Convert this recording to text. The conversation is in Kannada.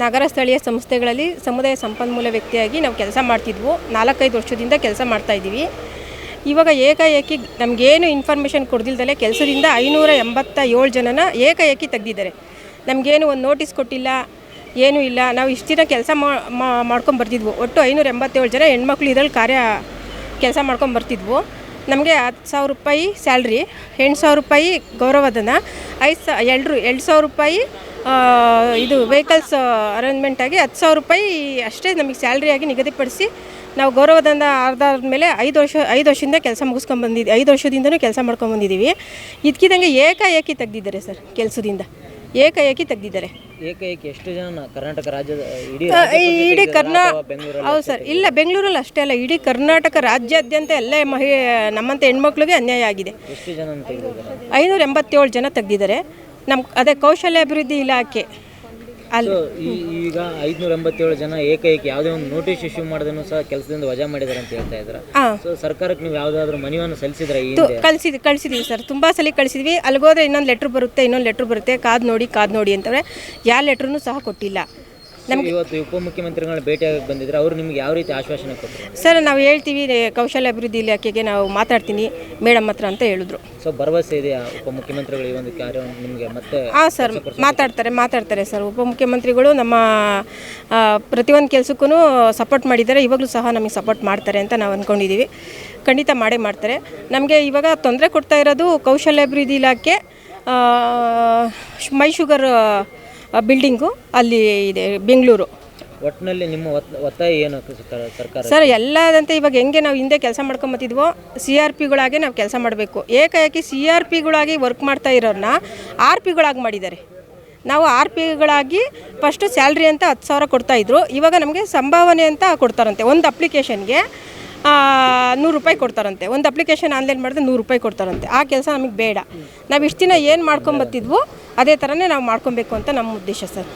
ನಗರ ಸ್ಥಳೀಯ ಸಂಸ್ಥೆಗಳಲ್ಲಿ ಸಮುದಾಯ ಸಂಪನ್ಮೂಲ ವ್ಯಕ್ತಿಯಾಗಿ ನಾವು ಕೆಲಸ ಮಾಡ್ತಿದ್ವು. 4-5 ವರ್ಷದಿಂದ ಕೆಲಸ ಮಾಡ್ತಾಯಿದ್ದೀವಿ. ಇವಾಗ ಏಕಾಏಕಿ ನಮಗೇನು ಇನ್ಫಾರ್ಮೇಷನ್ ಕೊಡ್ದಿಲ್ದಲೆ ಕೆಲಸದಿಂದ 587 ಜನನ ಏಕಾಏಕಿ ತೆಗ್ದಿದ್ದಾರೆ. ನಮಗೇನು ಒಂದು ನೋಟಿಸ್ ಕೊಟ್ಟಿಲ್ಲ, ಏನೂ ಇಲ್ಲ. ನಾವು ಇಷ್ಟು ದಿನ ಕೆಲಸ ಮಾಡ್ಕೊಂಬರ್ತಿದ್ವು. ಒಟ್ಟು 587 ಜನ ಹೆಣ್ಮಕ್ಳು ಇದರಲ್ಲಿ ಕೆಲಸ ಮಾಡ್ಕೊಂಬರ್ತಿದ್ವು. ನಮಗೆ 10,000 ರೂಪಾಯಿ ಸ್ಯಾಲ್ರಿ, 8,000 ರೂಪಾಯಿ ಗೌರವಧನ, 2,000 ರೂಪಾಯಿ ಇದು ವೆಹಿಕಲ್ಸ್ ಅರೇಂಜ್ಮೆಂಟಾಗಿ 10,000 ರೂಪಾಯಿ ಅಷ್ಟೇ ನಮಗೆ ಸ್ಯಾಲ್ರಿಯಾಗಿ ನಿಗದಿಪಡಿಸಿ ನಾವು ಗೌರವಧನ ಆಧಾರದ ಮೇಲೆ 5 ವರ್ಷದಿಂದ ಕೆಲಸ ಮುಗಿಸ್ಕೊಂಡ್ಬಂದಿದ್ದೀವಿ. 5 ವರ್ಷದಿಂದನೂ ಕೆಲಸ ಮಾಡ್ಕೊಂಬಂದಿದ್ದೀವಿ. ಇದಕ್ಕಿದಂಗೆ ಏಕಾಏಕಿ ತೆಗ್ದಿದ್ದಾರೆ ಸರ್. ಕೆಲಸದಿಂದ ಏಕಾಏಕಿ ತೆಗ್ದಿದ್ದಾರೆ. ಏಕಾಏಕಿ ಎಷ್ಟು ಜನ ಕರ್ನಾಟಕ ರಾಜ್ಯದ ಇಡೀ ಹೌದು ಸರ್. ಇಲ್ಲ, ಬೆಂಗಳೂರಲ್ಲಿ ಅಷ್ಟೇ ಅಲ್ಲ, ಇಡೀ ಕರ್ನಾಟಕ ರಾಜ್ಯಾದ್ಯಂತ ಎಲ್ಲ ನಮ್ಮಂಥ ಹೆಣ್ಮಕ್ಳಿಗೆ ಅನ್ಯಾಯ ಆಗಿದೆ. ಎಷ್ಟು ಜನ 587 ಜನ ತೆಗ್ದಿದ್ದಾರೆ. ಅದೇ ಕೌಶಲ್ಯಾಭಿವೃದ್ಧಿ ಇಲಾಖೆ ಅಲ್ಲಿ ಈಗ 587 ಜನ ಏಕೈಕಿ ಯಾವುದೇ ಒಂದು ನೋಟಿಸ್ ಇಶ್ಯೂ ಮಾಡೋದನ್ನು ಸಹ ಕೆಲಸದಿಂದ ವಜಾ ಮಾಡಿದ್ದಾರೆ ಅಂತ ಹೇಳ್ತಾ ಇದ್ದಾರೆ. ಸೊ ಸರ್ಕಾರಕ್ಕೆ ನೀವು ಯಾವುದಾದ್ರೂ ಮನವಿಯನ್ನು ಸಲ್ಲಿಸಿದ್ರೆ? ಕಳಿಸಿದ್ದೀವಿ ಸರ್, ತುಂಬ ಸಲ ಕಳಿಸಿದ್ವಿ. ಅಲ್ಲಿಗೋದ್ರೆ ಇನ್ನೊಂದು ಲೆಟ್ರ್ ಬರುತ್ತೆ, ಕಾದು ನೋಡಿ ಅಂತಂದರೆ ಯಾವ ಲೆಟ್ರೂ ಸಹ ಕೊಟ್ಟಿಲ್ಲ ನಮಗೆ. ಇವತ್ತು ಉಪಮುಖ್ಯಮಂತ್ರಿಗಳನ್ನ ಭೇಟಿಯಾಗಿ ಬಂದಿದ್ರೆ ಅವರು ನಿಮ್ಗೆ ಯಾವ ರೀತಿ ಆಶ್ವಾಸನೆ ಕೊಟ್ಟರು? ಸರ್, ನಾವು ಹೇಳ್ತೀವಿ ಕೌಶಲ್ಯಾಭಿವೃದ್ಧಿ ಇಲಾಖೆಗೆ ನಾವು ಮಾತಾಡ್ತೀನಿ ಮೇಡಮ್ ಹತ್ರ ಅಂತ ಹೇಳಿದ್ರು. ಸೊ ಭರವಸೆ ಇದೆಯಾ ಉಪಮುಖ್ಯಮಂತ್ರಿಗಳು ಈ ಒಂದು ಕಾರ್ಯ ನಿಮಗೆ ಮತ್ತೆ? ಹಾಂ ಸರ್, ಮಾತಾಡ್ತಾರೆ ಸರ್. ಉಪಮುಖ್ಯಮಂತ್ರಿಗಳು ನಮ್ಮ ಪ್ರತಿಯೊಂದು ಕೆಲಸಕ್ಕೂ ಸಪೋರ್ಟ್ ಮಾಡಿದ್ದಾರೆ. ಇವಾಗಲೂ ಸಹ ನಮಗೆ ಸಪೋರ್ಟ್ ಮಾಡ್ತಾರೆ ಅಂತ ನಾವು ಅಂದ್ಕೊಂಡಿದ್ದೀವಿ. ಖಂಡಿತ ಮಾಡೇ ಮಾಡ್ತಾರೆ. ನಮಗೆ ಇವಾಗ ತೊಂದರೆ ಕೊಡ್ತಾ ಇರೋದು ಕೌಶಲ್ಯಾಭಿವೃದ್ಧಿ ಇಲಾಖೆ, ಮೈ ಶುಗರ್ ಬಿಲ್ಡಿಂಗು ಅಲ್ಲಿ ಇದೆ ಬೆಂಗಳೂರು. ಒಟ್ಟಿನಲ್ಲಿ ನಿಮ್ಮ ಒತ್ತಾಯ ಏನು ಸರ್ಕಾರ? ಸರ್, ಎಲ್ಲದಂತೆ ಇವಾಗ ಹೆಂಗೆ ನಾವು ಹಿಂದೆ ಕೆಲಸ ಮಾಡ್ಕೊಂಬತ್ತಿದ್ವೋ CRPಗಳಾಗೆ ನಾವು ಕೆಲಸ ಮಾಡಬೇಕು. ಏಕಾಏಕಿ CRPಗಳಾಗಿ ವರ್ಕ್ ಮಾಡ್ತಾ ಇರೋರನ್ನ RPಗಳಾಗಿ ಮಾಡಿದ್ದಾರೆ. ನಾವು RPಗಳಾಗಿ ಫಸ್ಟು ಸ್ಯಾಲ್ರಿ ಅಂತ 10,000 ಕೊಡ್ತಾಯಿದ್ರು. ಇವಾಗ ನಮಗೆ ಸಂಭಾವನೆ ಅಂತ ಕೊಡ್ತಾರಂತೆ. ಒಂದು ಅಪ್ಲಿಕೇಶನ್ಗೆ 100 ರೂಪಾಯಿ ಕೊಡ್ತಾರಂತೆ. ಒಂದು ಅಪ್ಲಿಕೇಶನ್ ಆನ್ಲೈನ್ ಮಾಡಿದ್ರೆ 100 ರೂಪಾಯಿ ಕೊಡ್ತಾರಂತೆ. ಆ ಕೆಲಸ ನಮಗೆ ಬೇಡ. ನಾವು ಇಷ್ಟು ದಿನ ಏನು ಮಾಡ್ಕೊಂಬತ್ತಿದ್ವೋ ಅದೇ ಥರನೇ ನಾವು ಮಾಡ್ಕೊಬೇಕು ಅಂತ ನಮ್ಮ ಉದ್ದೇಶ ಸರ್.